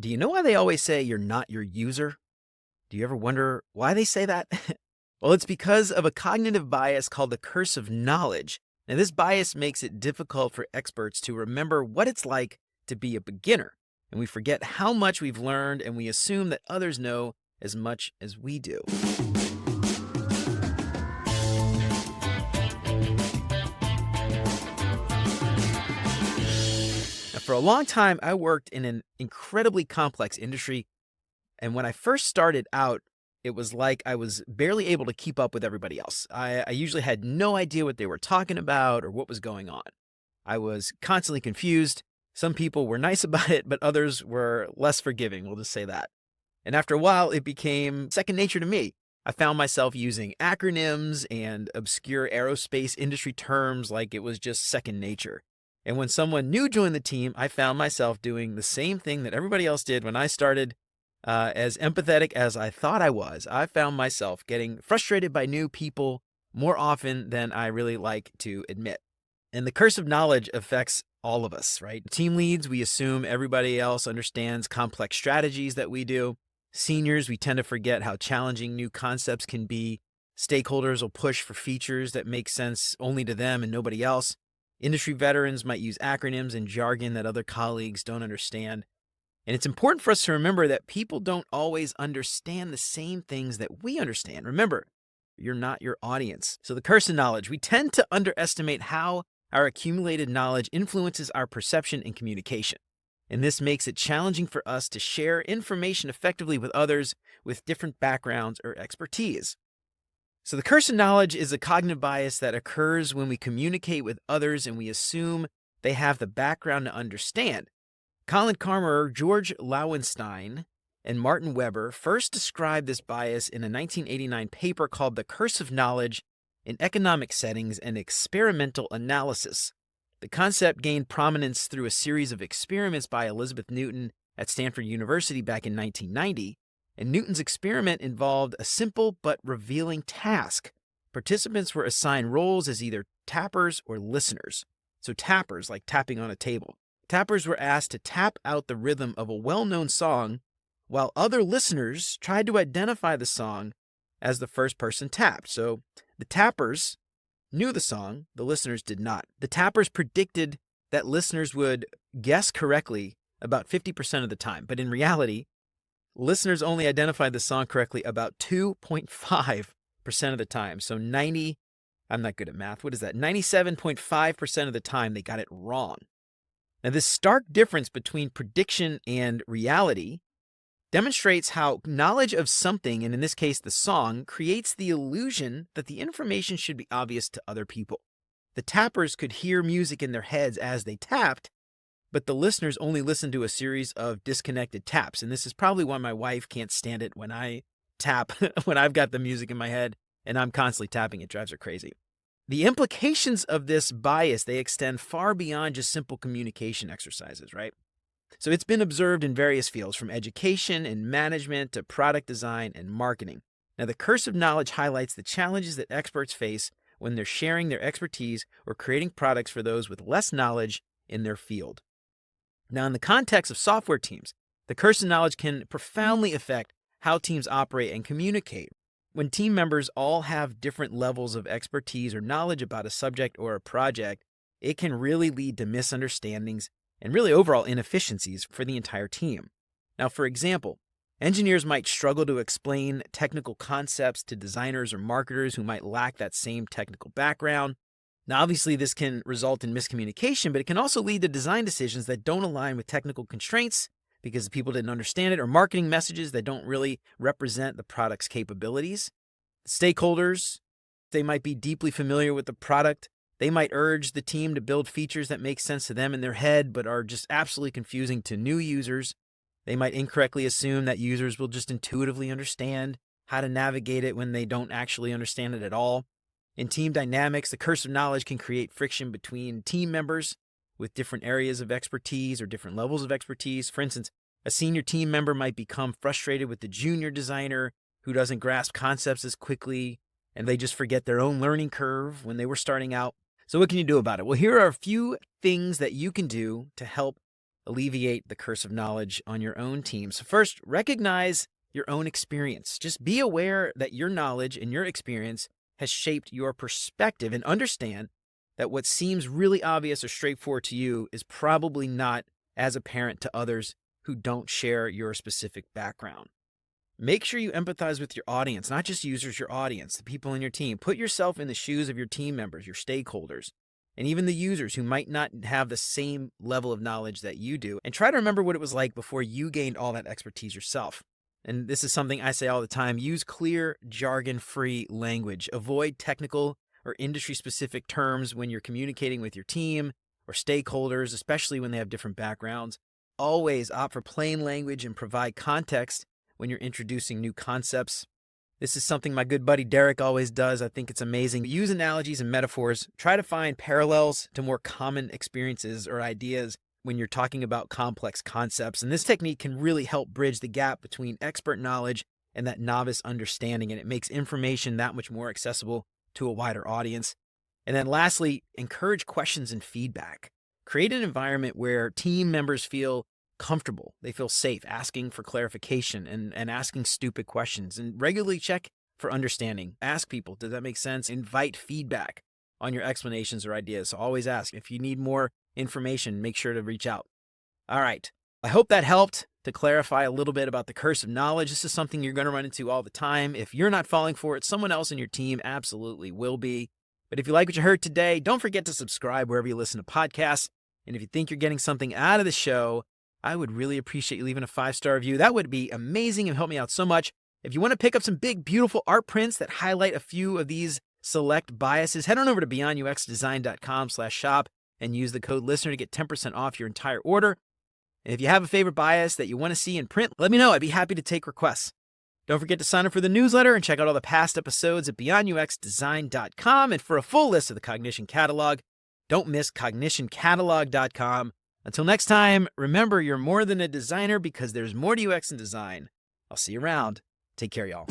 Do you know why they always say you're not your user? Do you ever wonder why they say that? Well, it's because of a cognitive bias called the curse of knowledge. Now, this bias makes it difficult for experts to remember what it's like to be a beginner. And we forget how much we've learned and we assume that others know as much as we do. Now, for a long time, I worked in an incredibly complex industry. And when I first started out, it was like I was barely able to keep up with everybody else. I usually had no idea what they were talking about or what was going on. I was constantly confused. Some people were nice about it, but others were less forgiving, we'll just say that. And after a while, it became second nature to me. I found myself using acronyms and obscure aerospace industry terms like it was just second nature. And when someone new joined the team, I found myself doing the same thing that everybody else did when I started. As empathetic as I thought I was, I found myself getting frustrated by new people more often than I really like to admit. And the curse of knowledge affects all of us, right? Team leads, we assume everybody else understands complex strategies that we do. Seniors, we tend to forget how challenging new concepts can be. Stakeholders will push for features that make sense only to them and nobody else. Industry veterans might use acronyms and jargon that other colleagues don't understand. And it's important for us to remember that people don't always understand the same things that we understand. Remember, you're not your audience. So the curse of knowledge, we tend to underestimate how our accumulated knowledge influences our perception and communication. And this makes it challenging for us to share information effectively with others with different backgrounds or expertise. So the curse of knowledge is a cognitive bias that occurs when we communicate with others and we assume they have the background to understand. Colin Carmer, George Lowenstein, and Martin Weber first described this bias in a 1989 paper called The Curse of Knowledge in Economic Settings and Experimental Analysis. The concept gained prominence through a series of experiments by Elizabeth Newton at Stanford University back in 1990, and Newton's experiment involved a simple but revealing task. Participants were assigned roles as either tappers or listeners. So tappers, like tapping on a table. Tappers were asked to tap out the rhythm of a well-known song, while other listeners tried to identify the song as the first person tapped. So the tappers knew the song, the listeners did not. The tappers predicted that listeners would guess correctly about 50% of the time, but in reality, listeners only identified the song correctly about 2.5% of the time. So I'm not good at math. What is that? 97.5% of the time they got it wrong. Now, this stark difference between prediction and reality demonstrates how knowledge of something, and in this case the song, creates the illusion that the information should be obvious to other people. The tappers could hear music in their heads as they tapped, but the listeners only listened to a series of disconnected taps. And this is probably why my wife can't stand it when I tap, when I've got the music in my head and I'm constantly tapping. It drives her crazy. The implications of this bias, they extend far beyond just simple communication exercises, right? So it's been observed in various fields, from education and management to product design and marketing. Now, the curse of knowledge highlights the challenges that experts face when they're sharing their expertise or creating products for those with less knowledge in their field. Now, in the context of software teams, the curse of knowledge can profoundly affect how teams operate and communicate. When team members all have different levels of expertise or knowledge about a subject or a project, it can really lead to misunderstandings and really overall inefficiencies for the entire team. Now, for example, engineers might struggle to explain technical concepts to designers or marketers who might lack that same technical background. Now, obviously, this can result in miscommunication, but it can also lead to design decisions that don't align with technical constraints because people didn't understand it, or marketing messages that don't really represent the product's capabilities. Stakeholders, they might be deeply familiar with the product. They might urge the team to build features that make sense to them in their head, but are just absolutely confusing to new users. They might incorrectly assume that users will just intuitively understand how to navigate it when they don't actually understand it at all. In team dynamics, the curse of knowledge can create friction between team members with different areas of expertise or different levels of expertise. For instance, a senior team member might become frustrated with the junior designer who doesn't grasp concepts as quickly, and they just forget their own learning curve when they were starting out. So what can you do about it? Well, here are a few things that you can do to help alleviate the curse of knowledge on your own team. So first, recognize your own experience. Just be aware that your knowledge and your experience has shaped your perspective, and understand that what seems really obvious or straightforward to you is probably not as apparent to others who don't share your specific background. Make sure you empathize with your audience, not just users, your audience, the people in your team. Put yourself in the shoes of your team members, your stakeholders, and even the users who might not have the same level of knowledge that you do. And try to remember what it was like before you gained all that expertise yourself. And this is something I say all the time: use clear, jargon-free language. Avoid technical or industry-specific terms when you're communicating with your team or stakeholders, especially when they have different backgrounds. Always opt for plain language and provide context when you're introducing new concepts. This is something my good buddy Derek always does. I think it's amazing. Use analogies and metaphors. Try to find parallels to more common experiences or ideas when you're talking about complex concepts. And this technique can really help bridge the gap between expert knowledge and that novice understanding, and it makes information that much more accessible to a wider audience. And then lastly, encourage questions and feedback. Create an environment where team members feel comfortable. They feel safe asking for clarification and asking stupid questions, and regularly check for understanding. Ask people, does that make sense? Invite feedback on your explanations or ideas. So always ask. If you need more information, make sure to reach out. All right. I hope that helped to clarify a little bit about the curse of knowledge. This is something you're going to run into all the time. If you're not falling for it, someone else in your team absolutely will be. But if you like what you heard today, don't forget to subscribe wherever you listen to podcasts. And if you think you're getting something out of the show, I would really appreciate you leaving a 5-star review. That would be amazing and help me out so much. If you want to pick up some big, beautiful art prints that highlight a few of these select biases, head on over to beyonduxdesign.com/shop and use the code LISTENER to get 10% off your entire order. And if you have a favorite bias that you want to see in print, let me know. I'd be happy to take requests. Don't forget to sign up for the newsletter and check out all the past episodes at beyonduxdesign.com. And for a full list of the Cognition catalog, don't miss cognitioncatalog.com. Until next time, remember, you're more than a designer because there's more to UX and design. I'll see you around. Take care, y'all.